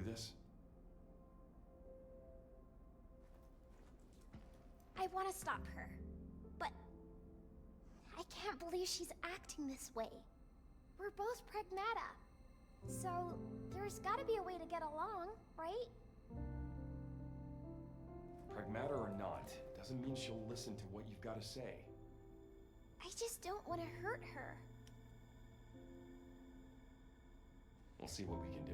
this? I want to stop her, but I can't believe she's acting this way. We're both Pragmata, so there's gotta be a way to get along, right? Pragmata or not, doesn't mean she'll listen to what you've got to say. I just don't want to hurt her. We'll see what we can do.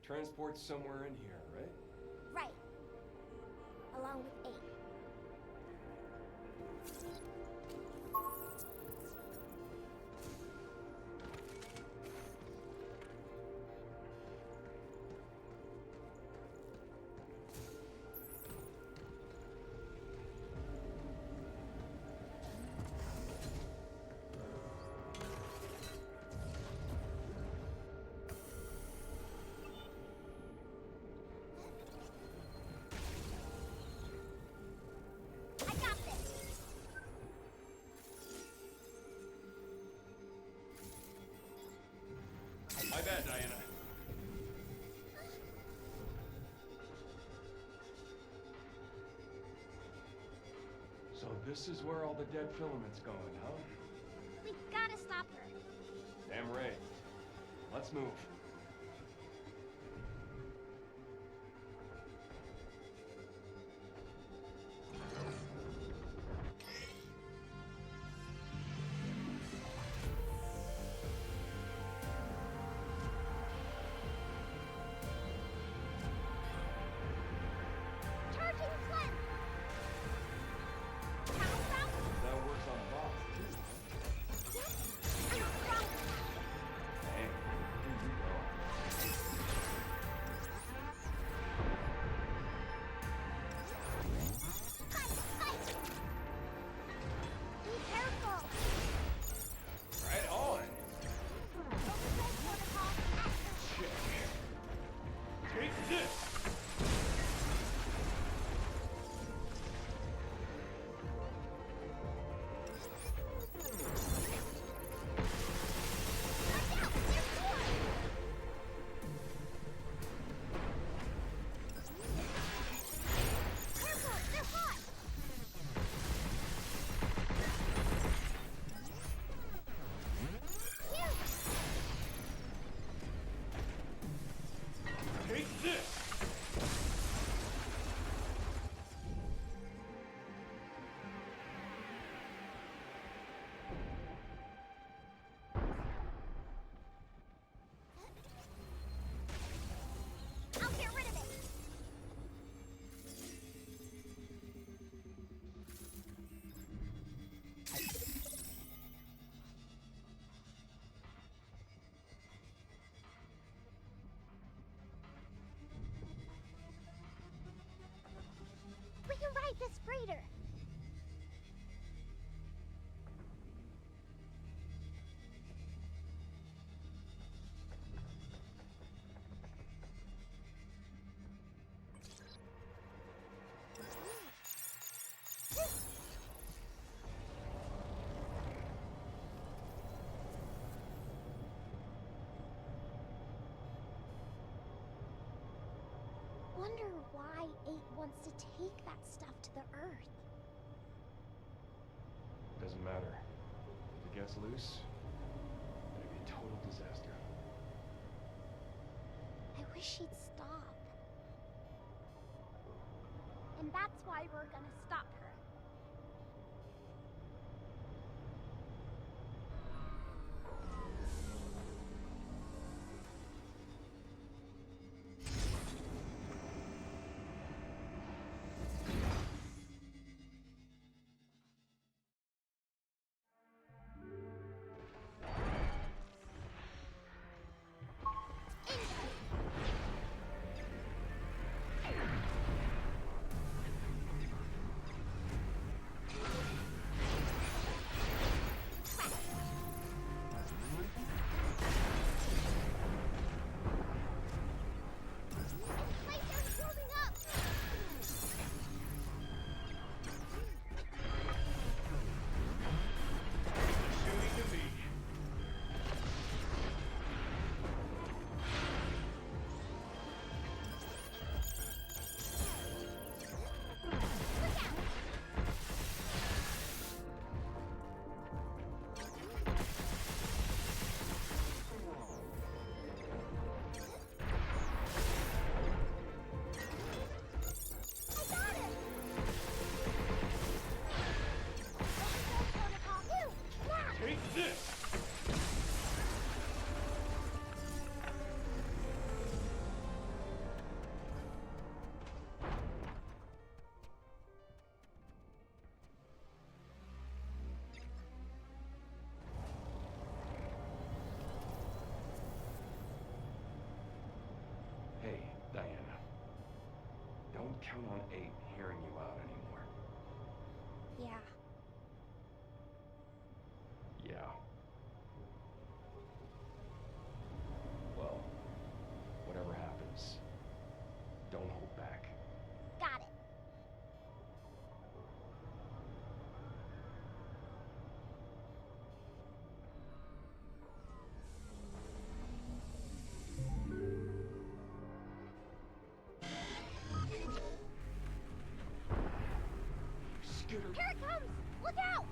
Transport's somewhere in here, right? Right. Along with 8. I got this! My bad, Diana. So this is where all the dead filament's going, huh? We gotta stop her. Damn right. Let's move. Charging Flint! Power up? That works on bots too, huh? Yes, I'm strong. Dang, here you go. Fight, fight! Be careful! Right on. Override protocol active. Check. Take this! Watch out! There's more! Careful! They're hot! Here! Take this! I'll get rid of it! We can ride this freighter! Wonder why 8 wants to take that stuff to the Earth. Doesn't matter. If it gets loose, it'd be a total disaster. I wish she'd stop. And that's why we're gonna stop her. count on 8 hearing you out anymore. Yeah. Yeah. Well, whatever happens, don't hold back. Got it. Skitter. Here it comes! Look out!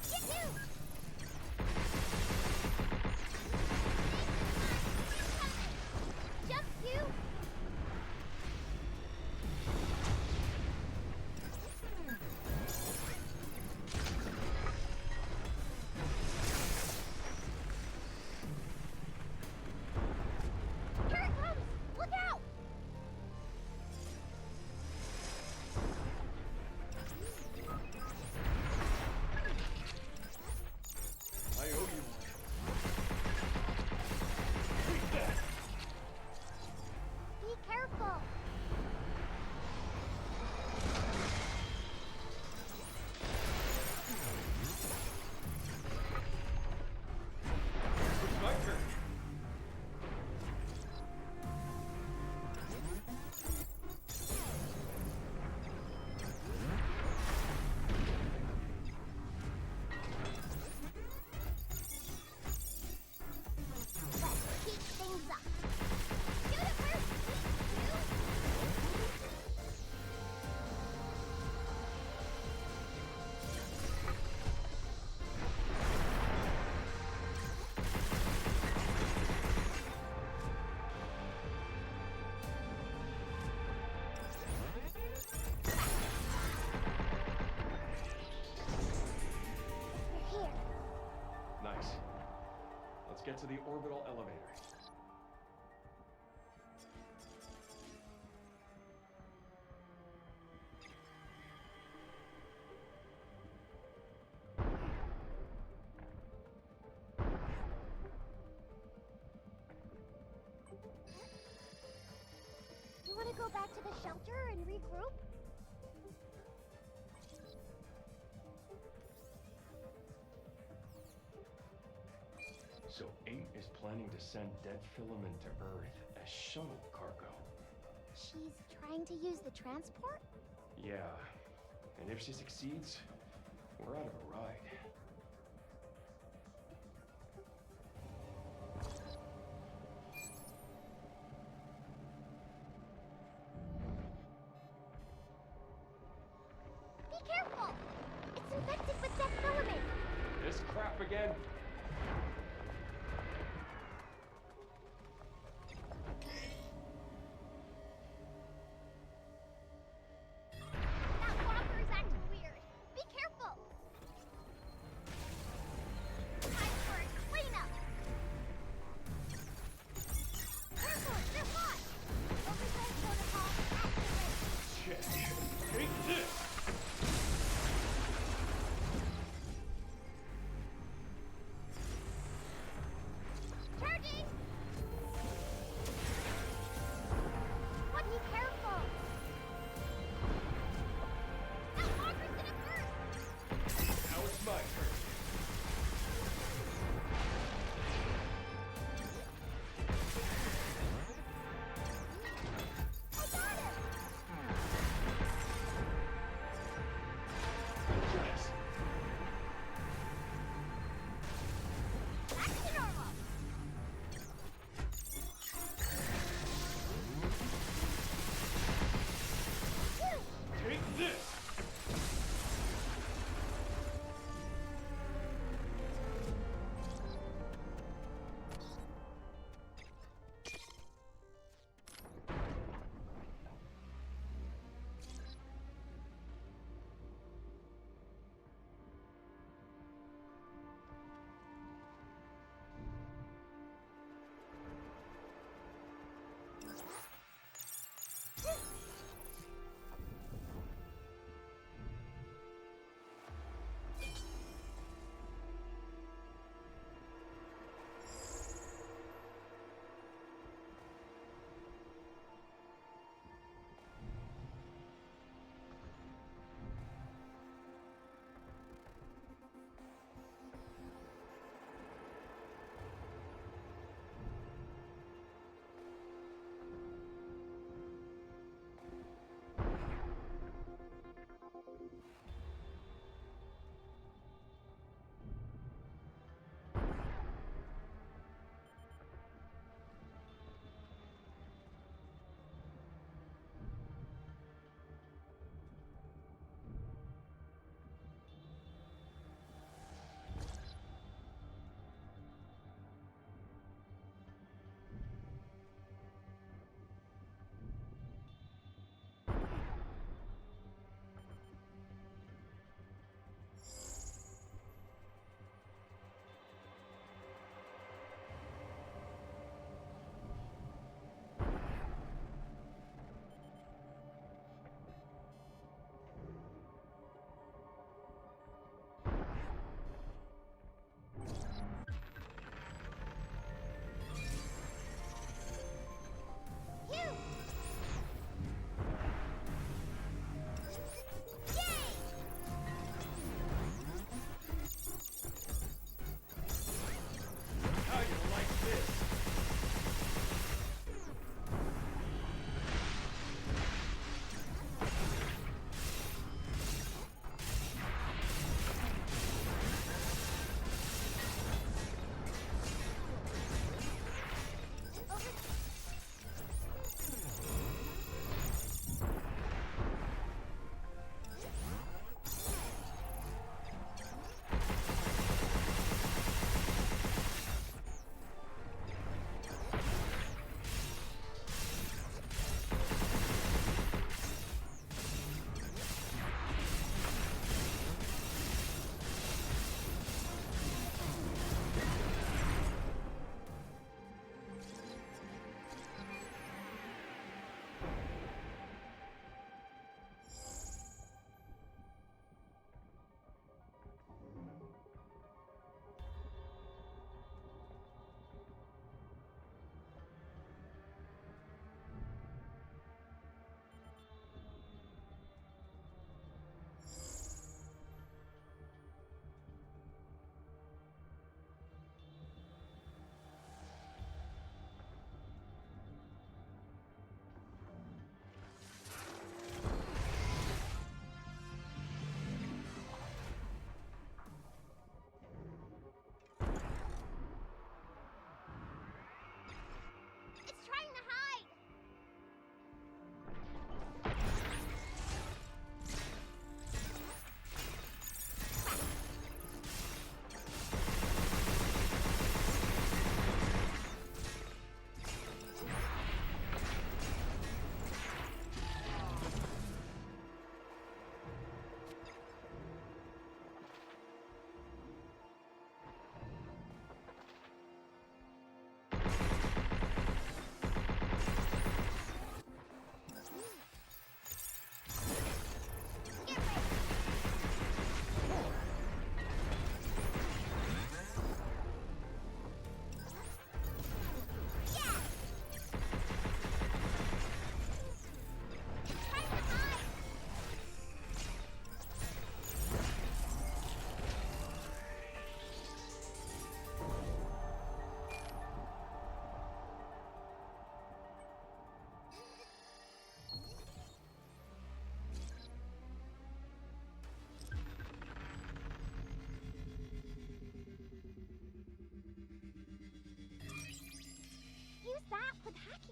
Get you! Jump you! Here it comes! Look out! I owe you one. Take that! Be careful! It's my turn. Let's keep things up. Universe, we're here. Nice. Let's get to the orbital elevator. You want to go back to the shelter and regroup? So 8 is planning to send dead filament to Earth as shuttle cargo. She's trying to use the transport? Yeah. And if she succeeds, we're out of a ride. Be careful! It's infected with death filament! This crap again? That walker is acting weird. Be careful! Time for a cleanup! Careful, they're hot! Overtime protocol activate! Check. Take this!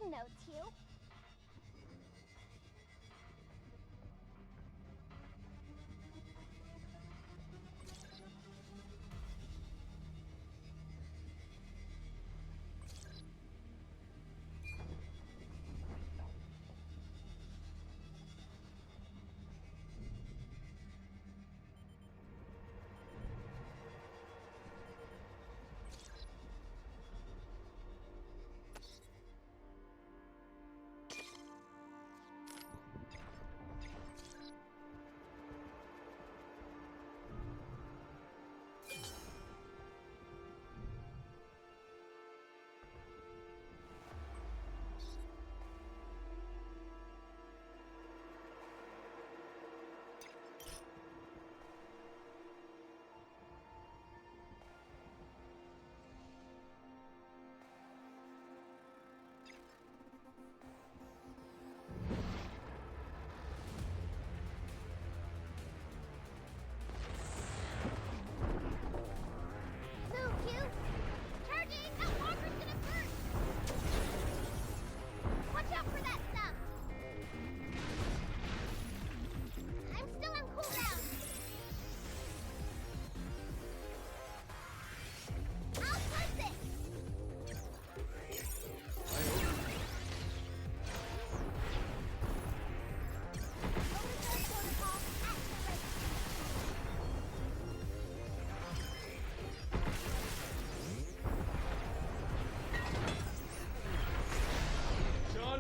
taking notes, Hugh.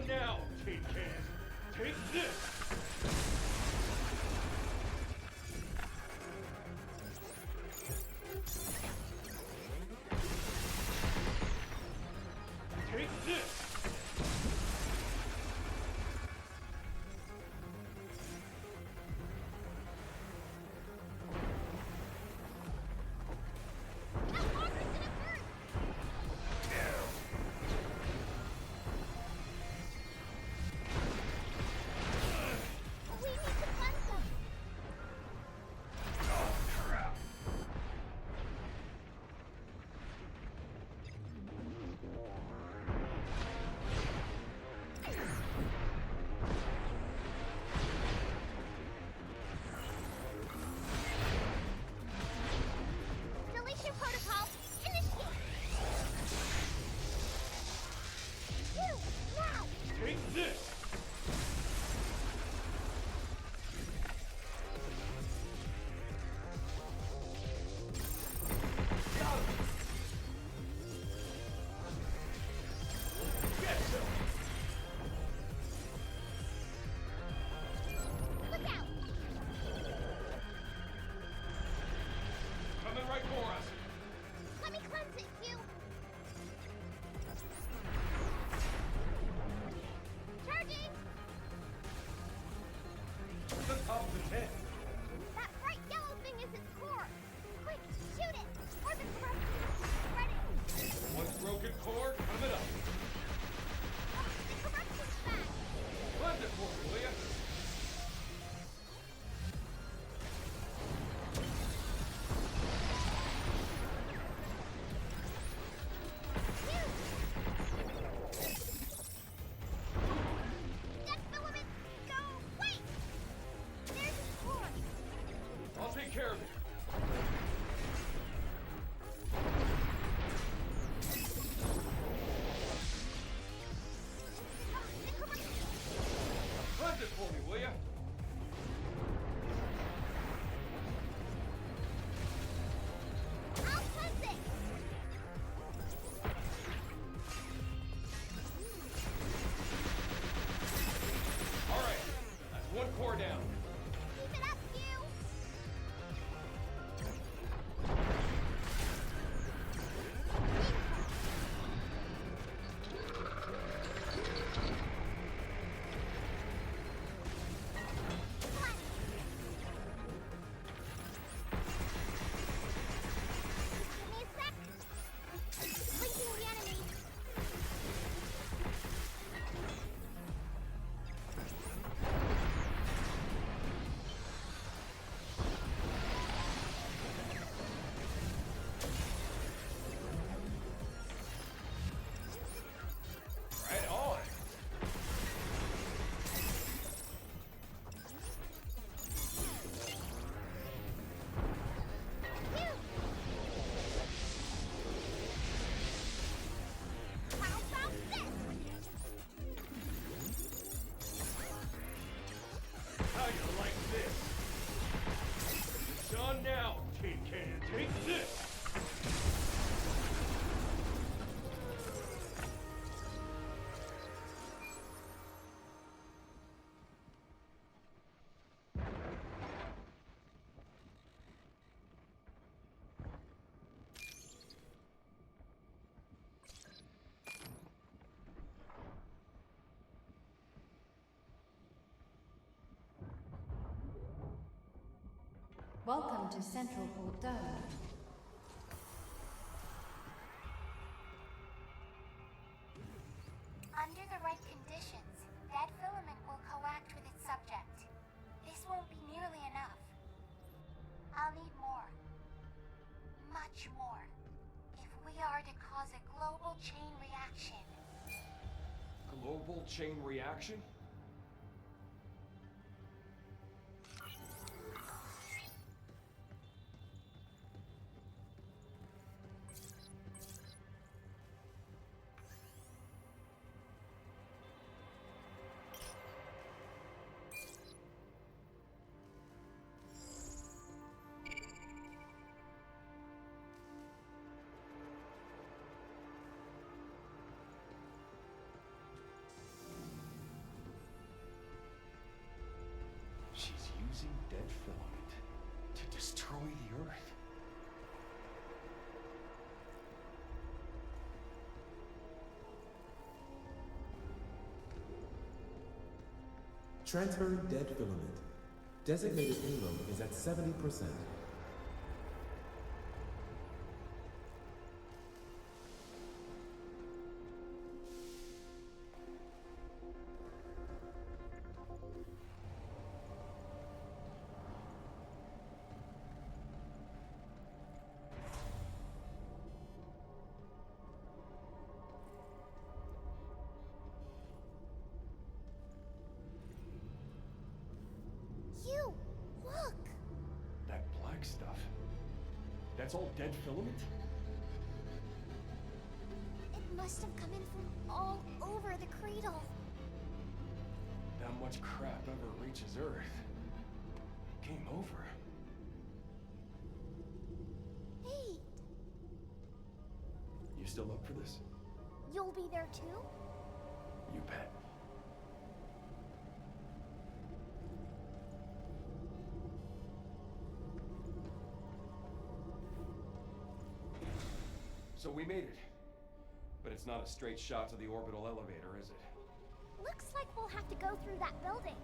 Now, Tin Can. Take this! Take this! Take this! Take care of it. Cleanse it for me, will ya? I'll cleanse it. All right, that's one core down. Keep it up, Hugh. on now, Tin Can. Take this! Welcome to Central Port Dome. Under the right conditions, that filament will coact with its subject. This won't be nearly enough. I'll need more. Much more. If we are to cause a global chain reaction. Global chain reaction? She's using dead filament to destroy the Earth. Transferring dead filament. Designated payload is at 70%. You! Look! That black stuff. That's all dead filament? It must have come in from all over the cradle. That much crap ever reaches Earth. Game over. Hey, You still up for this? you'll be there too? You bet. So we made it. But it's not a straight shot to the orbital elevator, is it? Looks like we'll have to go through that building.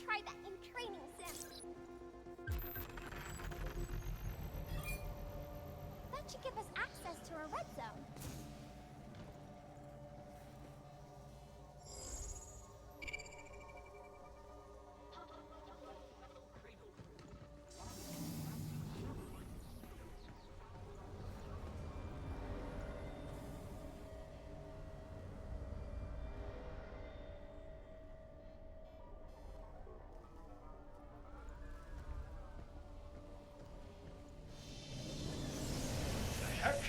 Try that in training sim. That should give us access to a red zone. Heck!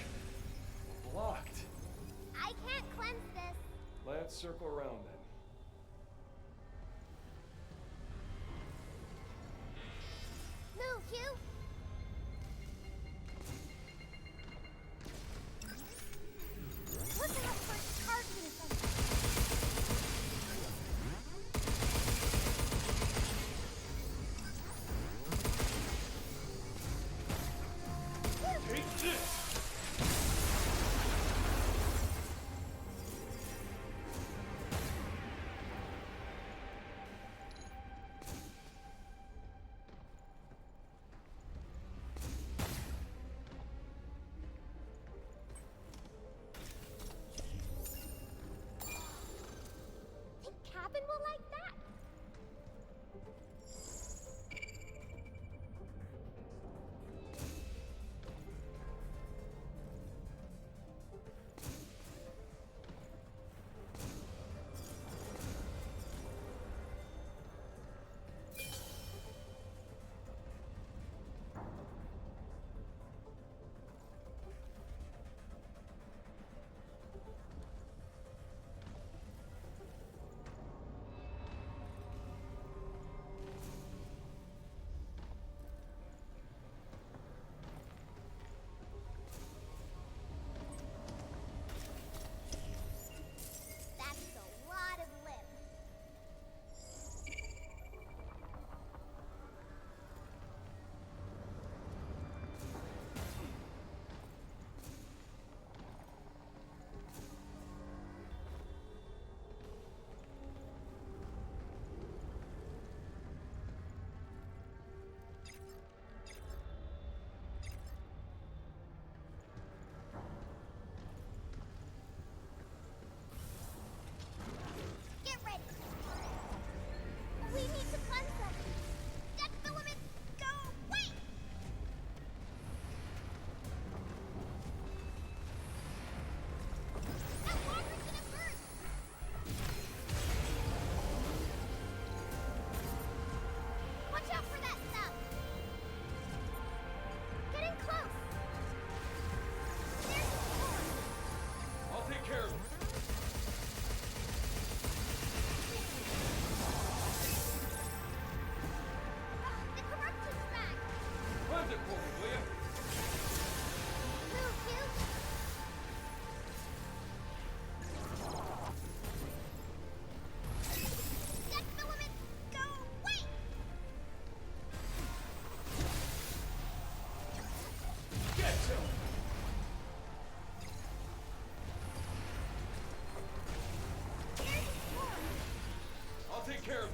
take care of it.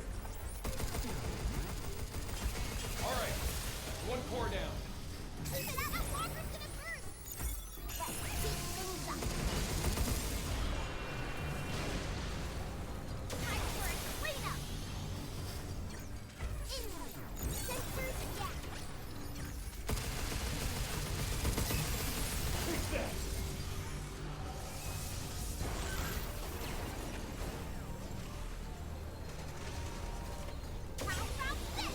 Alright, one core down. Keep it up, that walker's gonna burst! Let's keep things up. Time for a cleanup! Input. Sensors down. Fix that! How about this?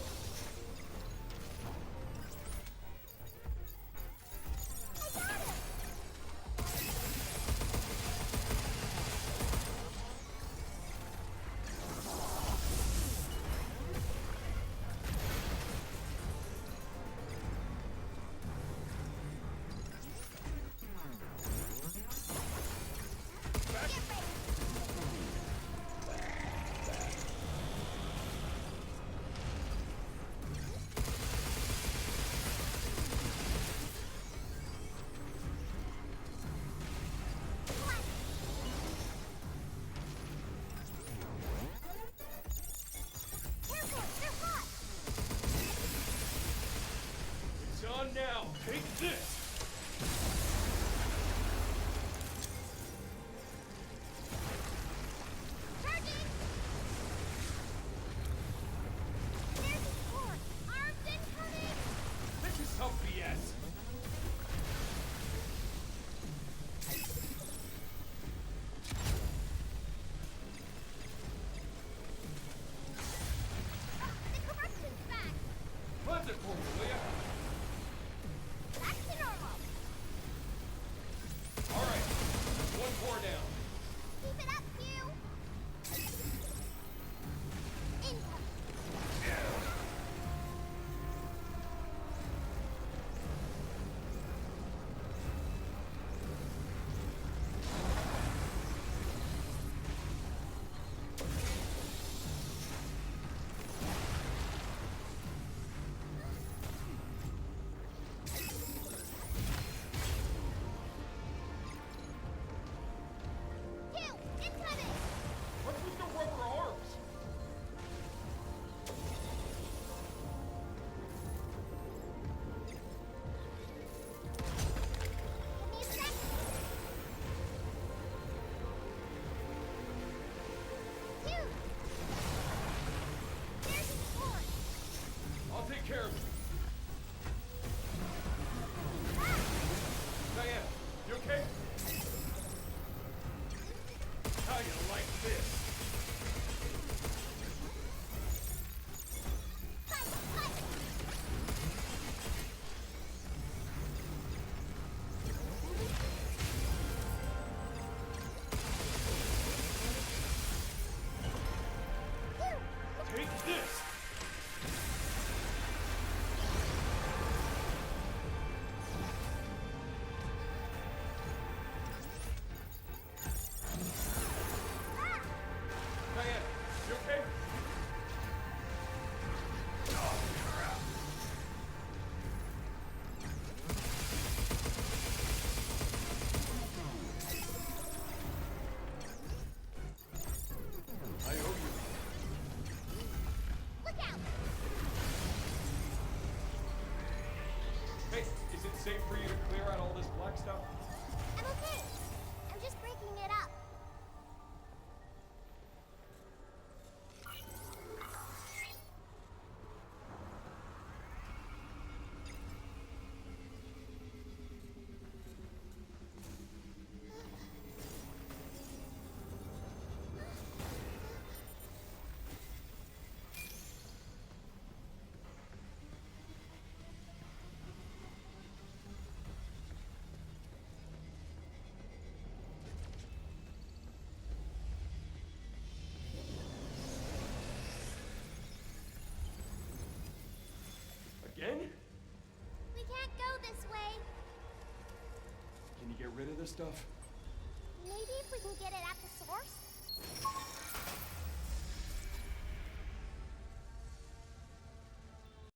I got him! Get ready! Careful, they're hot! It's on now. Take this! Charging! There's his core! Arms incoming! This is some BS. The corruption's back! Cleanse it for me, will ya? Back to normal! Alright, one core down. Keep it up, Hugh! Incoming! Hugh, incoming! What's with the rubber arms? Give me a sec! Hugh! There's his core! I'll take care of it. Ah! Diana, you okay? How you like this? Fight! Fight! Hugh! Take this! Ah! Diana, you okay? Oh, crap. I owe you. Look out! Hey, is it safe for you to clear out all this black stuff? I'm okay. I'm just breaking it up. Again? We can't go this way. Can you get rid of this stuff? Maybe if we can get it at the source?